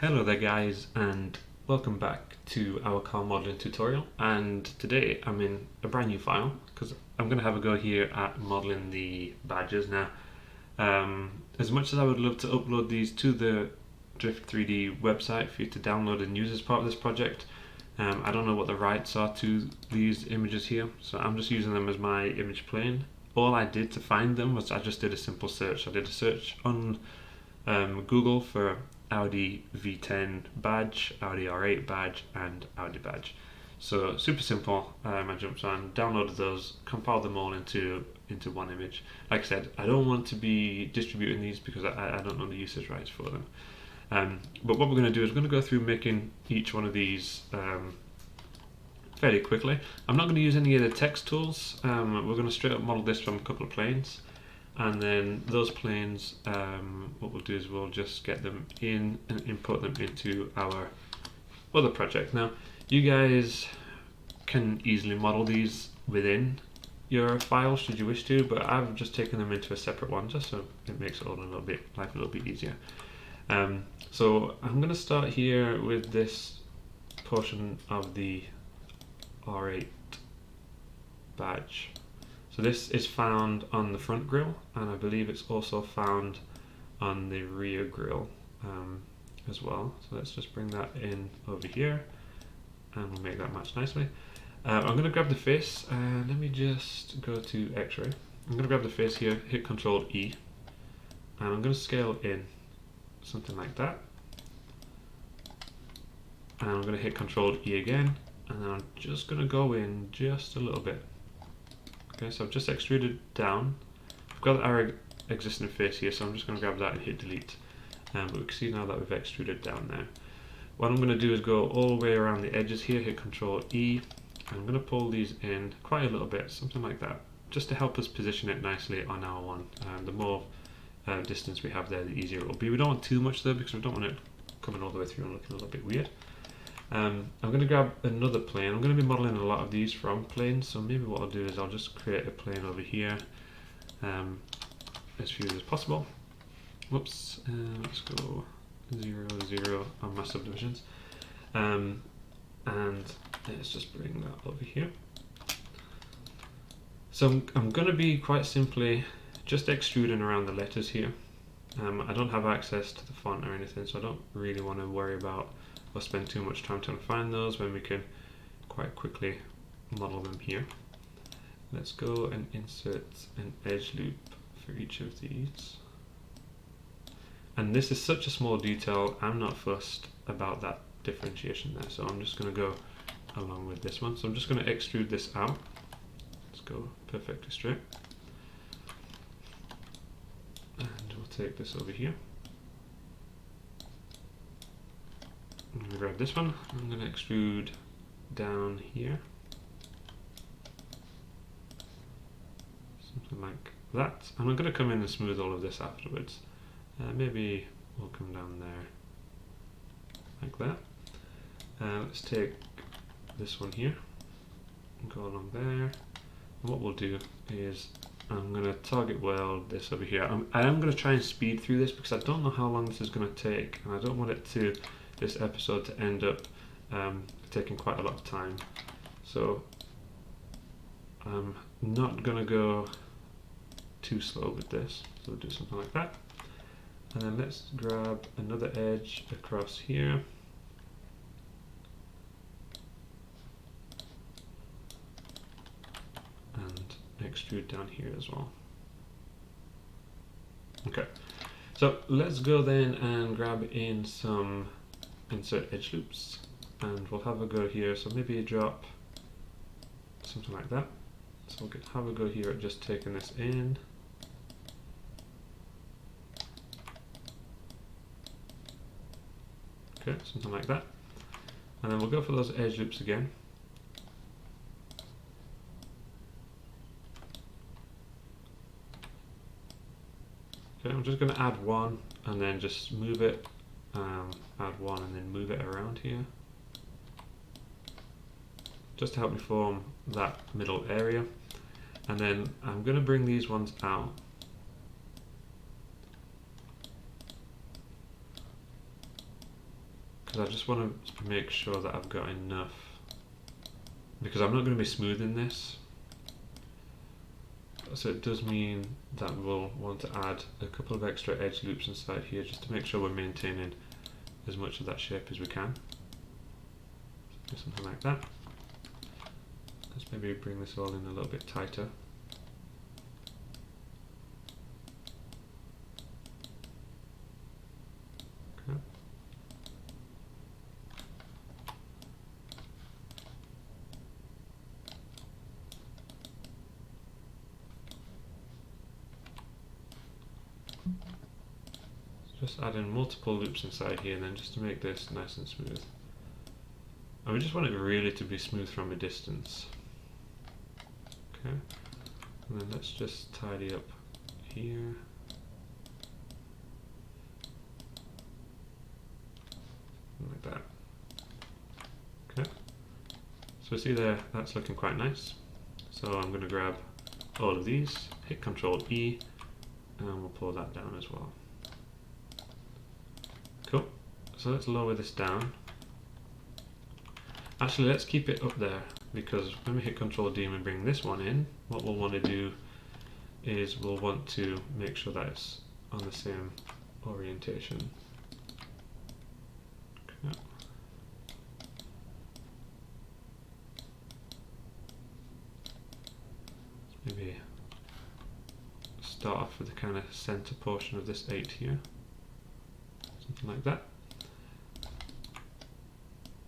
Hello there guys, and welcome back to our car modeling tutorial. And today I'm in a brand new file because I'm going to have a go here at modeling the badges. Now as much as I would love to upload these to the Drift3D website for you to download and use as part of this project, I don't know what the rights are to these images here, so I'm just using them as my image plane. All I did to find them was I just did a simple search. I did a search on Google for Audi V10 badge, Audi R8 badge, and Audi badge. So super simple. I jumped on, downloaded those, compiled them all into one image. Like I said, I don't want to be distributing these because I don't know the usage rights for them. But what we're going to do is we're going to go through making each one of these fairly quickly. I'm not going to use any of the text tools. We're going to straight up model this from a couple of planes. And then those planes, what we'll do is we'll just get them in and import them into our other project. Now, you guys can easily model these within your file should you wish to, but I've just taken them into a separate one just so it makes it all life a little bit easier. So I'm going to start here with this portion of the R8 badge. So this is found on the front grille, and I believe it's also found on the rear grille as well. So let's just bring that in over here and we'll make that match nicely. I'm going to grab the face and let me just go to X-ray. I'm going to grab the face here, hit Ctrl E, and I'm going to scale in something like that. And I'm going to hit Ctrl E again, and then I'm just going to go in just a little bit. Okay, so I've just extruded down. I've got our existing face here, so I'm just going to grab that and hit delete. But we can see now that we've extruded down now. What I'm going to do is go all the way around the edges here, hit Ctrl E, and I'm going to pull these in quite a little bit, something like that, just to help us position it nicely on our one. The more distance we have there, the easier it will be. We don't want too much though, because we don't want it coming all the way through and looking a little bit weird. I'm going to grab another plane. I'm going to be modeling a lot of these from planes, so maybe what I'll do is I'll just create a plane over here, as few as possible. Whoops, let's go 0, 0 on my subdivisions, and let's just bring that over here. So I'm going to be quite simply just extruding around the letters here. I don't have access to the font or anything, so I don't really want to worry about or spend too much time trying to find those when we can quite quickly model them here. Let's go and insert an edge loop for each of these. And this is such a small detail, I'm not fussed about that differentiation there, so I'm just going to go along with this one. So I'm just going to extrude this out. Let's go perfectly straight. And we'll take this over here. I'm going to grab this one, I'm going to extrude down here, something like that, and I'm going to come in and smooth all of this afterwards. Maybe we'll come down there like that. Let's take this one here and go along there, and what we'll do is I'm going to target weld this over here. I am going to try and speed through this because I don't know how long this is going to take, and I don't want it to this episode to end up taking quite a lot of time. So I'm not going to go too slow with this, so we'll do something like that. And then let's grab another edge across here. And extrude down here as well. Okay, so let's go then and grab in some insert edge loops, and we'll have a go here. So maybe a drop something like that. So we'll have a go here at just taking this in. Okay, something like that. And then we'll go for those edge loops again. Okay, I'm just going to add one and then just move it, add one and then move it around here, just to help me form that middle area. And then I'm going to bring these ones out. because I just want to make sure that I've got enough, because I'm not going to be smoothing this. So it does mean that we'll want to add a couple of extra edge loops inside here just to make sure we're maintaining as much of that shape as we can. So do something like that. Let's maybe bring this all in a little bit tighter. Okay. Just adding multiple loops inside here then, just to make this nice and smooth. And we just want it really to be smooth from a distance. Okay, and then let's just tidy up here. Like that. Okay, so see there, that's looking quite nice. So I'm going to grab all of these, hit Control E, and we'll pull that down as well. Cool. So let's lower this down. Actually, let's keep it up there, because when we hit Control D and we bring this one in, what we'll want to do is we'll want to make sure that it's on the same orientation. Okay. Let's maybe start off with the kind of center portion of this 8 here. Something like that.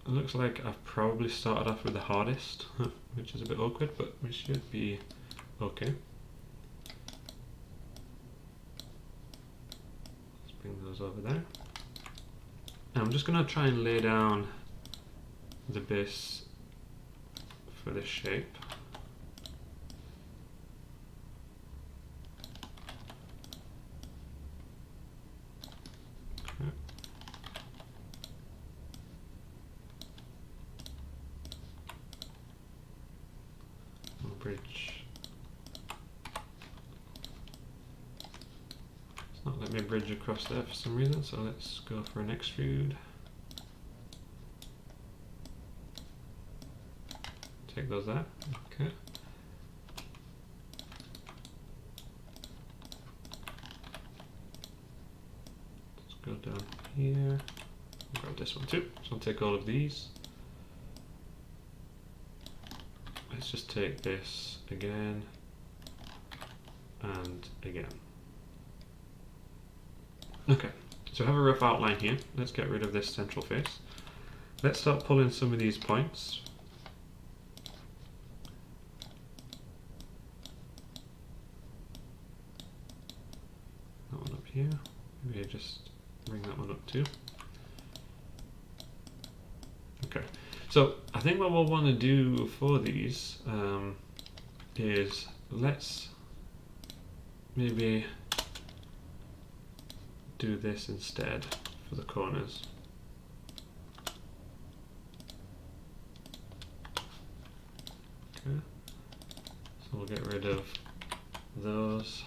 It looks like I've probably started off with the hardest, which is a bit awkward, but we should be okay. Let's bring those over there. And I'm just going to try and lay down the base for this shape. Okay. Bridge. It's not letting me bridge across there for some reason, so let's go for an extrude. Take those out. Okay. Let's go down here. Grab this one too. So I'll take all of these. Let's just take this again and again. Okay, so I have a rough outline here. Let's get rid of this central face. Let's start pulling some of these points. That one up here. Maybe I just bring that one up too. Okay. So I think what we'll want to do for these is let's maybe do this instead for the corners. Okay, so we'll get rid of those.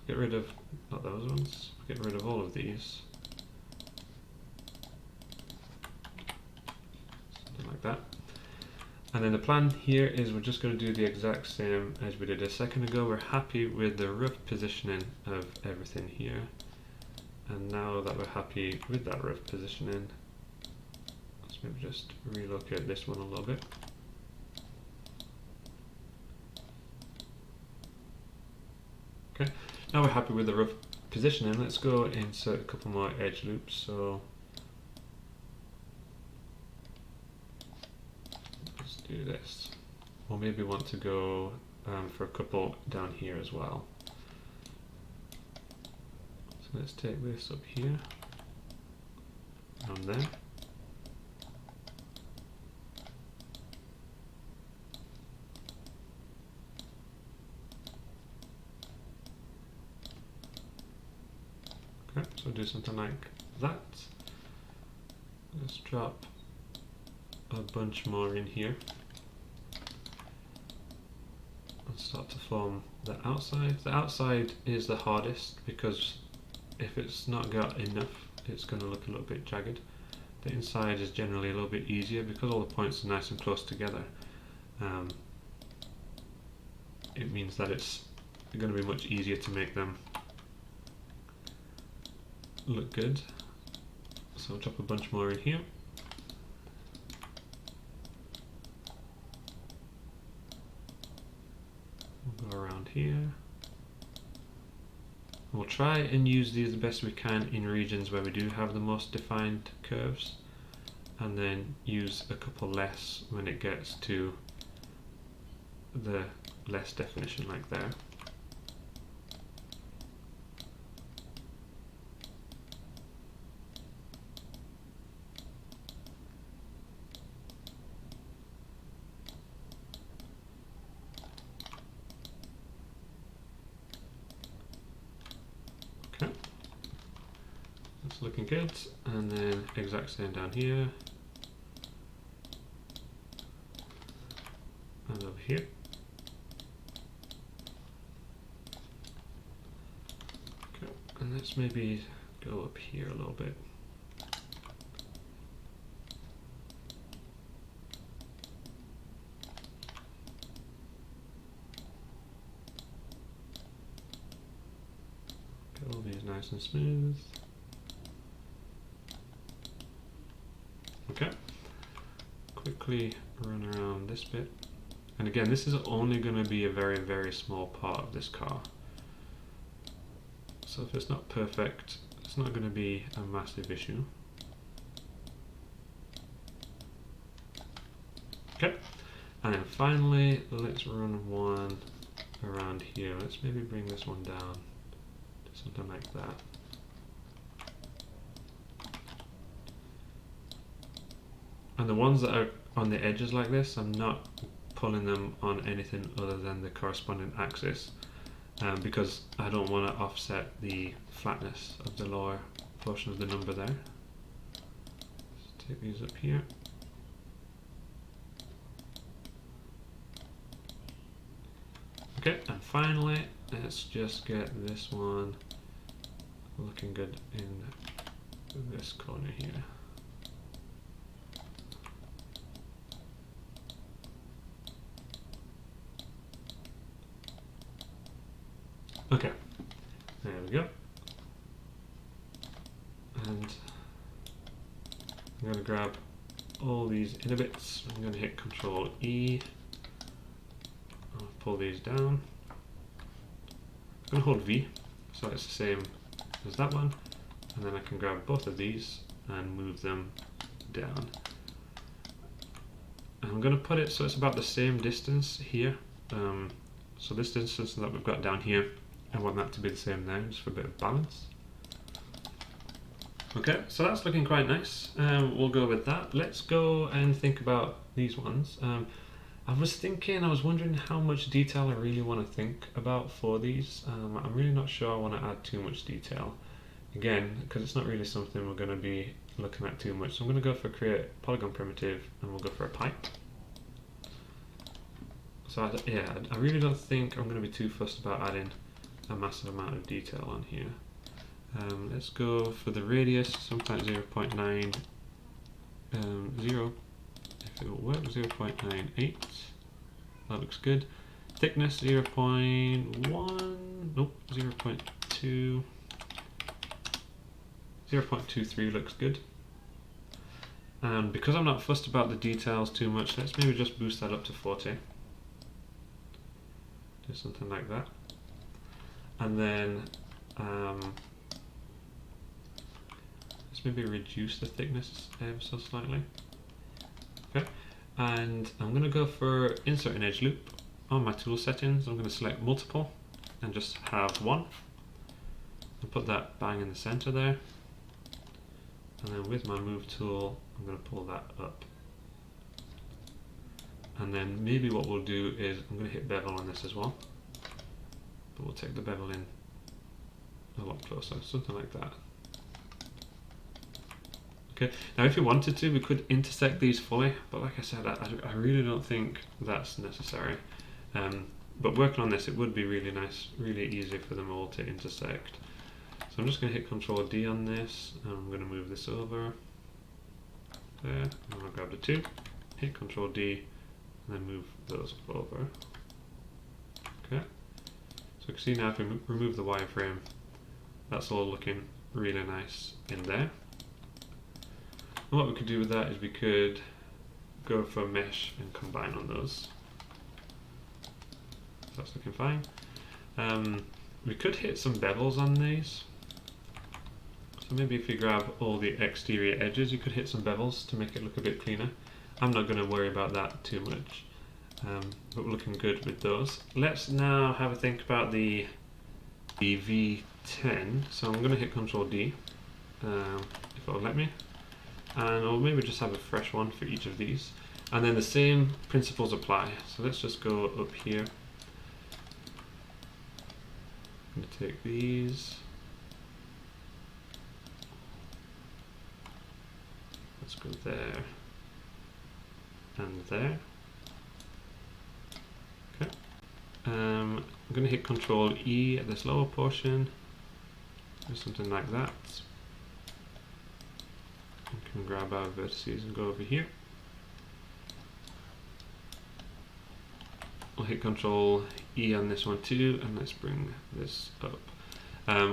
Get rid of, not those ones, get rid of all of these. Like that. And then the plan here is we're just going to do the exact same as we did a second ago. We're happy with the rough positioning of everything here, and now that we're happy with that rough positioning, let's maybe just relocate this one a little bit. Okay, now we're happy with the rough positioning. Let's go insert a couple more edge loops. So do this. We'll maybe want to go for a couple down here as well. So let's take this up here, down there. Okay, so do something like that. Let's drop a bunch more in here. And start to form the outside. The outside is the hardest because if it's not got enough it's going to look a little bit jagged. The inside is generally a little bit easier because all the points are nice and close together. It means that it's going to be much easier to make them look good. So I'll drop a bunch more in here. We'll go around here. We'll try and use these the best we can in regions where we do have the most defined curves, and then use a couple less when it gets to the less definition, like there. Okay, that's looking good, and then exact same down here and over here. Okay, and let's maybe go up here a little bit. Get all these nice and smooth. Okay, quickly run around this bit. And again, this is only going to be a very, very small part of this car. So if it's not perfect, it's not going to be a massive issue. Okay, and then finally, let's run one around here. Let's maybe bring this one down to something like that. And the ones that are on the edges like this, I'm not pulling them on anything other than the corresponding axis, because I don't want to offset the flatness of the lower portion of the number there. Let's take these up here. Okay, and finally, let's just get this one looking good in this corner here. Okay, there we go. And I'm going to grab all these inner bits. I'm going to hit Control E. I'll pull these down. I'm going to hold V, so it's the same as that one. And then I can grab both of these and move them down. And I'm going to put it so it's about the same distance here. So this distance that we've got down here, I want that to be the same there, just for a bit of balance. Okay, so that's looking quite nice. We'll go with that. Let's go and think about these ones. I was wondering how much detail I really want to think about for these. I'm really not sure I want to add too much detail. Again, because it's not really something we're going to be looking at too much. So I'm going to go for create polygon primitive, and we'll go for a pipe. So I really don't think I'm going to be too fussed about adding a massive amount of detail on here. Let's go for the radius, something like 0.9, if it will work, 0.98. That looks good. Thickness 0.1, nope, 0.2, 0.23 looks good. And because I'm not fussed about the details too much, let's maybe just boost that up to 40. Do something like that. And then let's maybe reduce the thickness ever so slightly. Okay, and I'm going to go for insert an edge loop. On my tool settings, I'm going to select multiple and just have one. And put that bang in the center there. And then with my move tool, I'm going to pull that up. And then maybe what we'll do is I'm going to hit bevel on this as well. But we'll take the bevel in a lot closer, something like that. Okay, now if we wanted to, we could intersect these fully, but like I said, I really don't think that's necessary. But working on this, it would be really nice, really easy for them all to intersect. So I'm just going to hit Control D on this, and I'm going to move this over there. I'm going to grab the two, hit Control D, and then move those over. Okay, so you can see now if we remove the wireframe, that's all looking really nice in there. And what we could do with that is we could go for mesh and combine on those. That's looking fine. We could hit some bevels on these. So maybe if you grab all the exterior edges, you could hit some bevels to make it look a bit cleaner. I'm not going to worry about that too much, but we're looking good with those. Let's now have a think about the V10. So I'm going to hit Control D, if it'll let me, and I'll maybe just have a fresh one for each of these. And then the same principles apply. So let's just go up here. I'm going to take these. Let's go there and there. Okay. I'm going to hit Control E at this lower portion. Do something like that. We can grab our vertices and go over here. I'll hit Control E on this one too, and let's bring this up.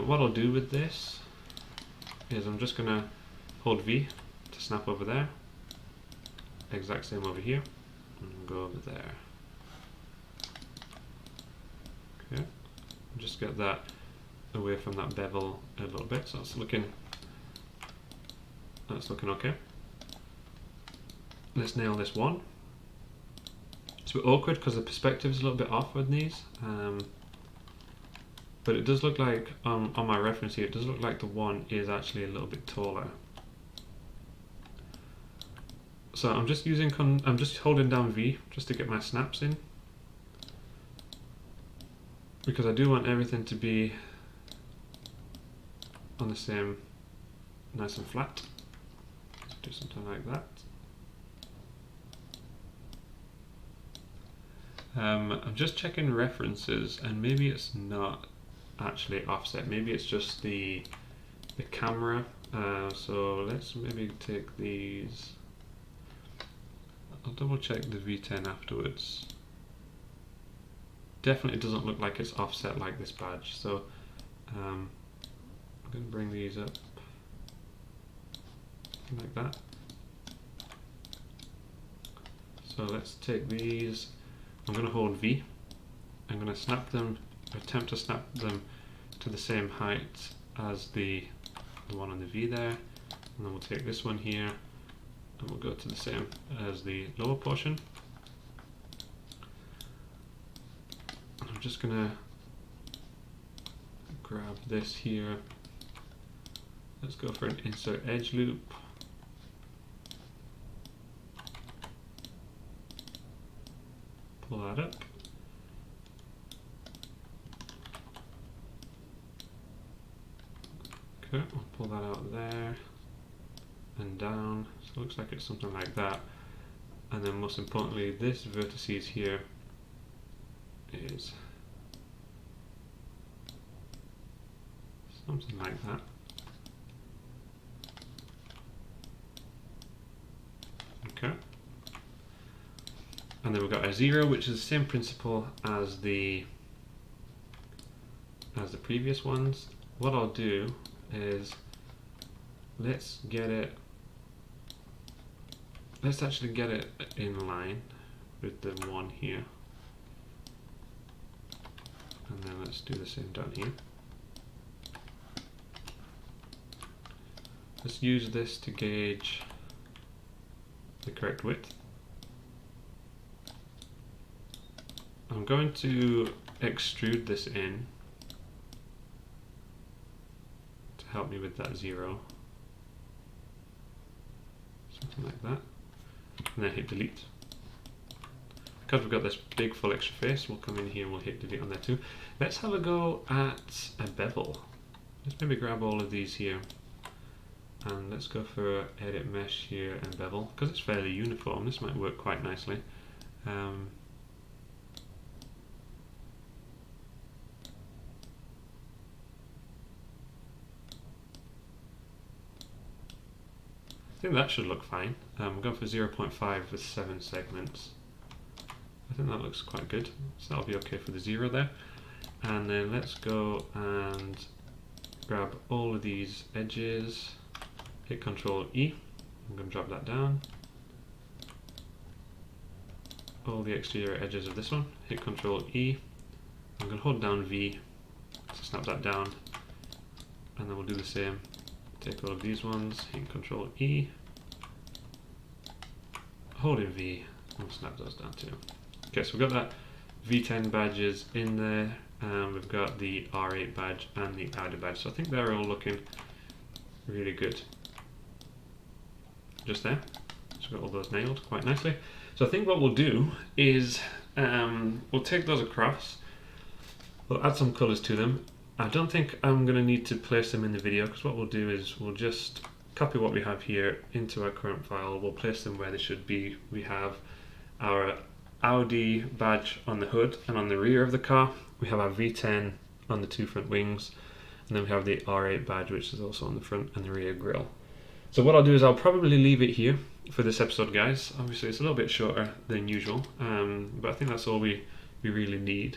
What I'll do with this is I'm just going to hold V to snap over there, exact same over here, and go over there. Okay, just get that away from that bevel a little bit, so that's looking okay. Let's nail this one. It's a bit awkward because the perspective is a little bit off with these, but it does look like, on my reference here, it does look like the one is actually a little bit taller. So I'm just I'm just holding down V just to get my snaps in, because I do want everything to be on the same, nice and flat. Let's do something like that. I'm just checking references, and maybe it's not actually offset. Maybe it's just the camera. So let's maybe take these. I'll double check the V10 afterwards. Definitely doesn't look like it's offset like this badge. So I'm going to bring these up like that. So let's take these. I'm going to hold V. I'm going to snap them, attempt to snap them to the same height as the one on the V there. And then we'll take this one here and we'll go to the same as the lower portion. And I'm just going to grab this here. Let's go for an insert edge loop. Pull that up. Okay, we'll pull that out there and down. So it looks like it's something like that. And then most importantly, this vertices here is something like that. Okay. And then we've got our 0, which is the same principle as the previous ones. What I'll do is let's actually get it in line with the 1 here. And then let's do the same down here. Let's use this to gauge the correct width. I'm going to extrude this in to help me with that 0. Something like that. And then hit delete. Because we've got this big full extra face, we'll come in here and we'll hit delete on there too. Let's have a go at a bevel. Let's maybe grab all of these here. And let's go for edit mesh here and bevel. Because it's fairly uniform, this might work quite nicely. I think that should look fine. I'm going for 0.5 with 7 segments. I think that looks quite good, so that'll be okay for the 0 there. And then let's go and grab all of these edges, hit Ctrl E, I'm going to drop that down. All the exterior edges of this one, hit Ctrl E, I'm going to hold down V to snap that down, and then we'll do the same. Take all of these ones, hit Ctrl E, holding V, and we'll snap those down too. Okay, so we've got that V10 badges in there, we've got the R8 badge and the Audi badge, so I think they're all looking really good. Just there, so we've got all those nailed quite nicely. So I think what we'll do is we'll take those across, we'll add some colours to them. I don't think I'm going to need to place them in the video, because what we'll do is we'll just copy what we have here into our current file, we'll place them where they should be. We have our Audi badge on the hood and on the rear of the car, we have our V10 on the 2 front wings, and then we have the R8 badge, which is also on the front and the rear grille. So what I'll do is I'll probably leave it here for this episode, guys. Obviously it's a little bit shorter than usual, but I think that's all we really need.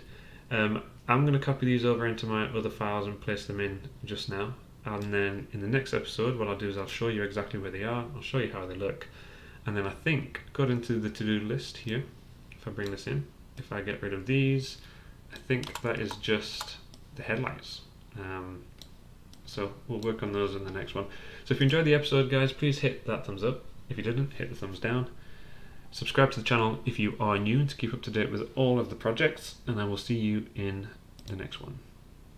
I'm going to copy these over into my other files and place them in just now, and then in the next episode what I'll do is I'll show you exactly where they are, I'll show you how they look, and then I think according to the to-do list here, if I bring this in, if I get rid of these, I think that is just the headlights. So we'll work on those in the next one. So if you enjoyed the episode, guys, please hit that thumbs up. If you didn't, hit the thumbs down. Subscribe to the channel if you are new to keep up to date with all of the projects, and I will see you in the next one.